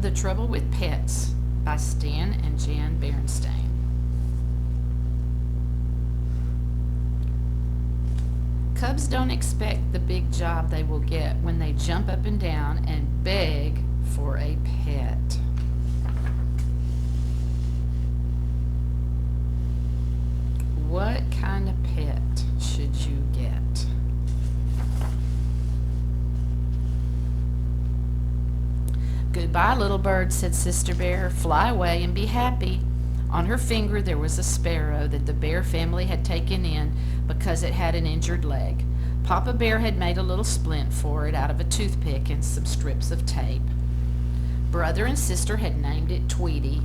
The Trouble with Pets by Stan and Jan Berenstain. Cubs don't expect the big job they will get when they jump up and down and beg for a pet. What kind of pet should you get? "Goodbye, little bird," said Sister Bear. "Fly away and be happy." On her finger there was a sparrow that the bear family had taken in because it had an injured leg. Papa Bear had made a little splint for it out of a toothpick and some strips of tape. Brother and sister had named it Tweety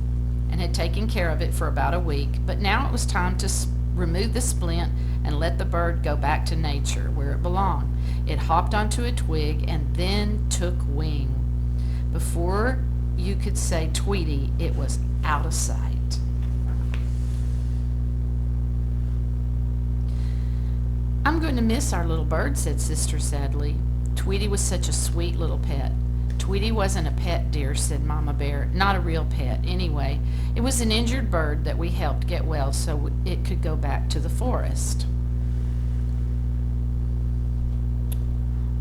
and had taken care of it for about a week, but now it was time to remove the splint and let the bird go back to nature where it belonged. It hopped onto a twig and then took wing. Before you could say Tweety, it was out of sight. "I'm going to miss our little bird," said Sister sadly. "Tweety was such a sweet little pet." "Tweety wasn't a pet, dear," said Mama Bear. "Not a real pet, anyway. It was an injured bird that we helped get well so it could go back to the forest."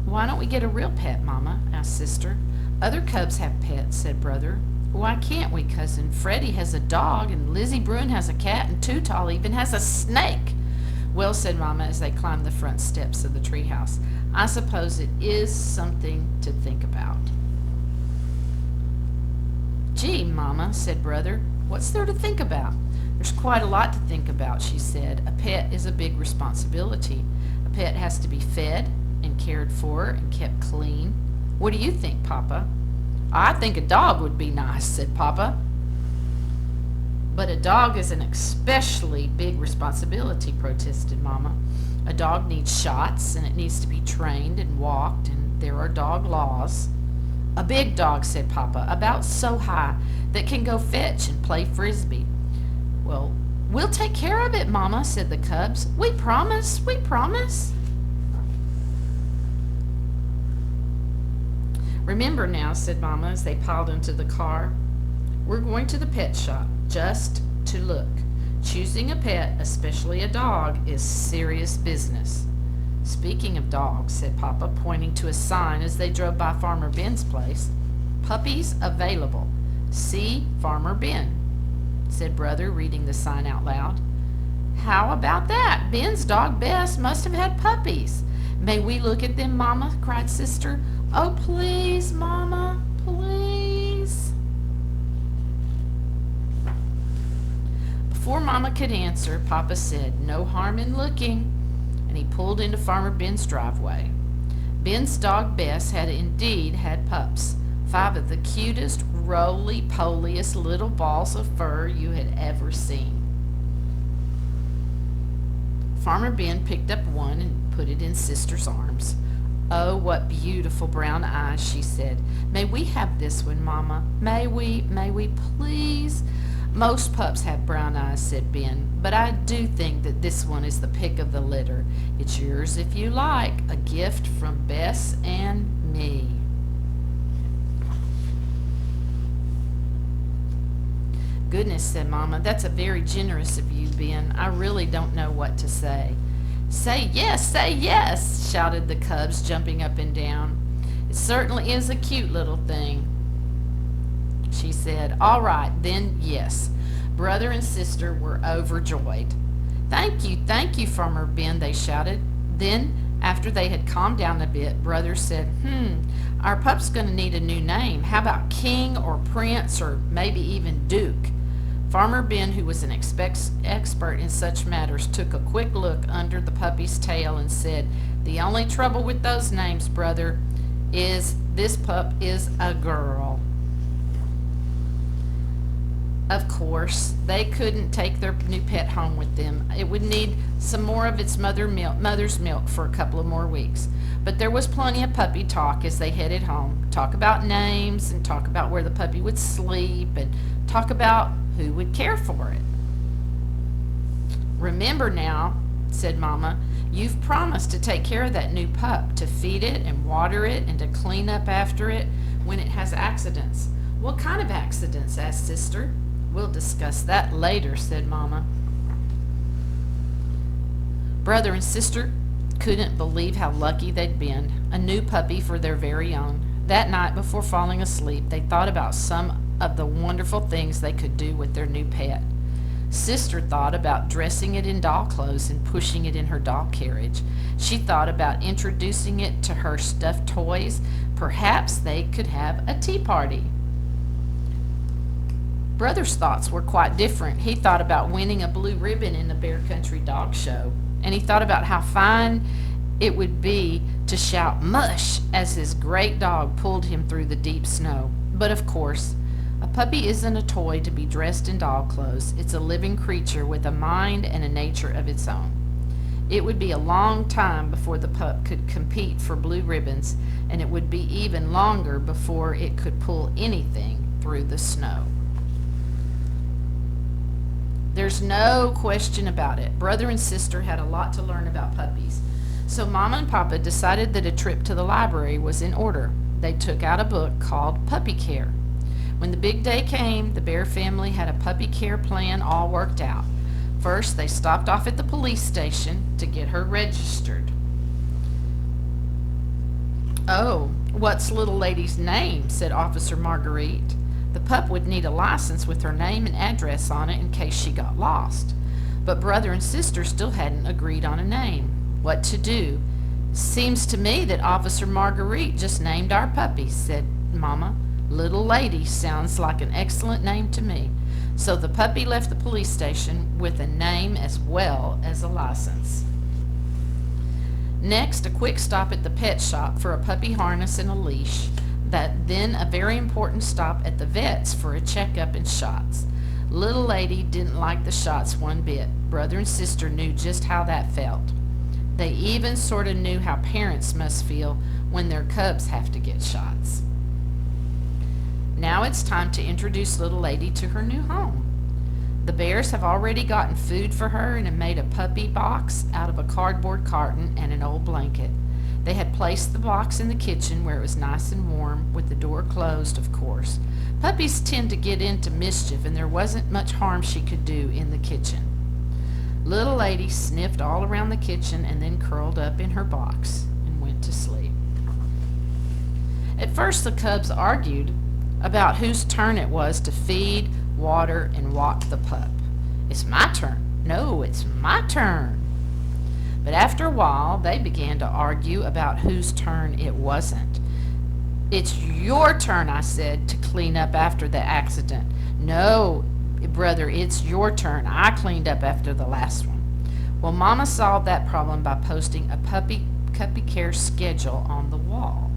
"Why don't we get a real pet, Mama?" asked Sister. "Other cubs have pets," said Brother. "Why can't we, Cousin? Freddie has a dog, and Lizzie Bruin has a cat, and Tootal even has a snake." "Well," said Mama as they climbed the front steps of the treehouse, "I suppose it is something to think about." "Gee, Mama," said Brother, "what's there to think about?" "There's quite a lot to think about," she said. "A pet is a big responsibility. A pet has to be fed and cared for and kept clean. What do you think, Papa?" "I think a dog would be nice," said Papa. "But a dog is an especially big responsibility," protested Mama. "A dog needs shots, and it needs to be trained and walked, and there are dog laws." "A big dog," said Papa, "about so high, that can go fetch and play frisbee." "Well, we'll take care of it, Mama," said the cubs. "We promise, we promise." "Remember now," said Mama as they piled into the car, "we're going to the pet shop just to look. Choosing a pet, especially a dog, is serious business." "Speaking of dogs," said Papa, pointing to a sign as they drove by Farmer Ben's place, "Puppies available. See Farmer Ben," said Brother, reading the sign out loud. "How about that? Ben's dog Bess must have had puppies." "May we look at them, Mama?" cried Sister. "Oh, please, Mama, please." Before Mama could answer, Papa said, "No harm in looking," and he pulled into Farmer Ben's driveway. Ben's dog Bess had indeed had pups, 5 of the cutest, roly-poliest little balls of fur you had ever seen. Farmer Ben picked up one and put it in Sister's arms. "Oh, what beautiful brown eyes," she said. "May we have this one, Mama? May we, please?" "Most pups have brown eyes," said Ben, "but I do think that this one is the pick of the litter. It's yours if you like, a gift from Bess and me." "Goodness," said Mama, "that's a very generous of you, Ben. I really don't know what to say." Say yes," shouted the cubs, jumping up and down. "It certainly is a cute little thing," she said. "All right, then, yes." Brother and sister were overjoyed. Thank you, Farmer Ben," they shouted. Then, after they had calmed down a bit, Brother said, "Our pup's going to need a new name. How about King or Prince or maybe even Duke?" Farmer Ben, who was an expert in such matters, took a quick look under the puppy's tail and said, "The only trouble with those names, Brother, is this pup is a girl." Of course, they couldn't take their new pet home with them. It would need some more of its mother's milk for a couple of more weeks. But there was plenty of puppy talk as they headed home. Talk about names and talk about where the puppy would sleep and talk about who would care for it. "Remember now," said Mama, "you've promised to take care of that new pup, to feed it and water it and to clean up after it when it has accidents. What kind of accidents? Asked Sister. We'll discuss that later, said Mama. Brother and sister couldn't believe how lucky they'd been. A new puppy for their very own. That night before falling asleep, they thought about some of the wonderful things they could do with their new pet. Sister thought about dressing it in doll clothes and pushing it in her doll carriage. She thought about introducing it to her stuffed toys. Perhaps they could have a tea party. Brother's thoughts were quite different. He thought about winning a blue ribbon in the Bear Country Dog Show, and he thought about how fine it would be to shout "mush" as his great dog pulled him through the deep snow. But of course, a puppy isn't a toy to be dressed in doll clothes. It's a living creature with a mind and a nature of its own. It would be a long time before the pup could compete for blue ribbons, and it would be even longer before it could pull anything through the snow. There's no question about it. Brother and sister had a lot to learn about puppies. So Mama and Papa decided that a trip to the library was in order. They took out a book called Puppy Care. When the big day came, the Bear family had a puppy care plan all worked out. First, they stopped off at the police station to get her registered. "Oh, what's little lady's name?" said Officer Marguerite. The pup would need a license with her name and address on it in case she got lost. But brother and sister still hadn't agreed on a name. What to do? "Seems to me that Officer Marguerite just named our puppy," said Mama. "Little Lady sounds like an excellent name to me." So the puppy left the police station with a name as well as a license. Next, a quick stop at the pet shop for a puppy harness and a leash. Then a very important stop at the vet's for a checkup and shots. Little Lady didn't like the shots one bit. Brother and sister knew just how that felt. They even sort of knew how parents must feel when their cubs have to get shots. Now it's time to introduce Little Lady to her new home. The Bears have already gotten food for her and have made a puppy box out of a cardboard carton and an old blanket. They had placed the box in the kitchen where it was nice and warm, with the door closed, of course. Puppies tend to get into mischief, and there wasn't much harm she could do in the kitchen. Little Lady sniffed all around the kitchen and then curled up in her box and went to sleep. At first, the cubs argued about whose turn it was to feed, water, and walk the pup. "It's my turn." "No, it's my turn." But after a while, they began to argue about whose turn it wasn't. "It's your turn," I said, "to clean up after the accident." "No, brother, it's your turn. I cleaned up after the last one." Well, Mama solved that problem by posting a puppy care schedule on the wall.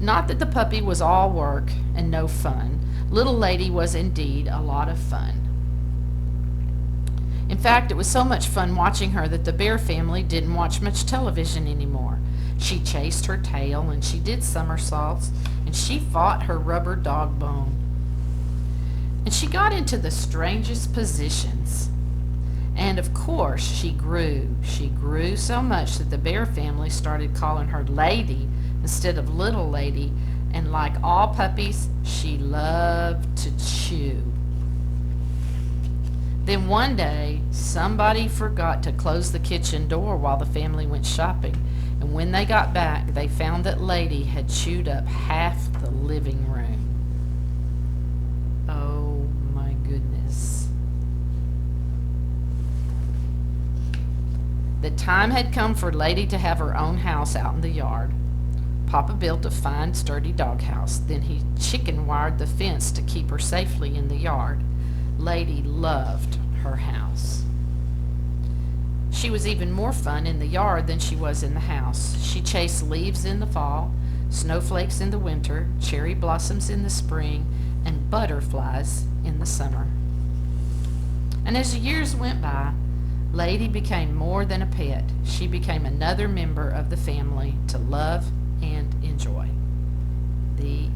Not that the puppy was all work and no fun. Little Lady was indeed a lot of fun. In fact, it was so much fun watching her that the Bear family didn't watch much television anymore. She chased her tail, and she did somersaults, and she fought her rubber dog bone. And she got into the strangest positions. And of course, she grew. She grew so much that the Bear family started calling her Lady instead of Little Lady, and like all puppies, she loved to chew. Then one day, somebody forgot to close the kitchen door while the family went shopping, and when they got back, they found that Lady had chewed up half the living room. Oh my goodness. The time had come for Lady to have her own house out in the yard. Papa built a fine, sturdy doghouse. Then he chicken wired the fence to keep her safely in the yard. Lady loved her house. She was even more fun in the yard than she was in the house. She chased leaves in the fall, snowflakes in the winter, cherry blossoms in the spring, and butterflies in the summer. And as the years went by, Lady became more than a pet. She became another member of the family to love and enjoy. The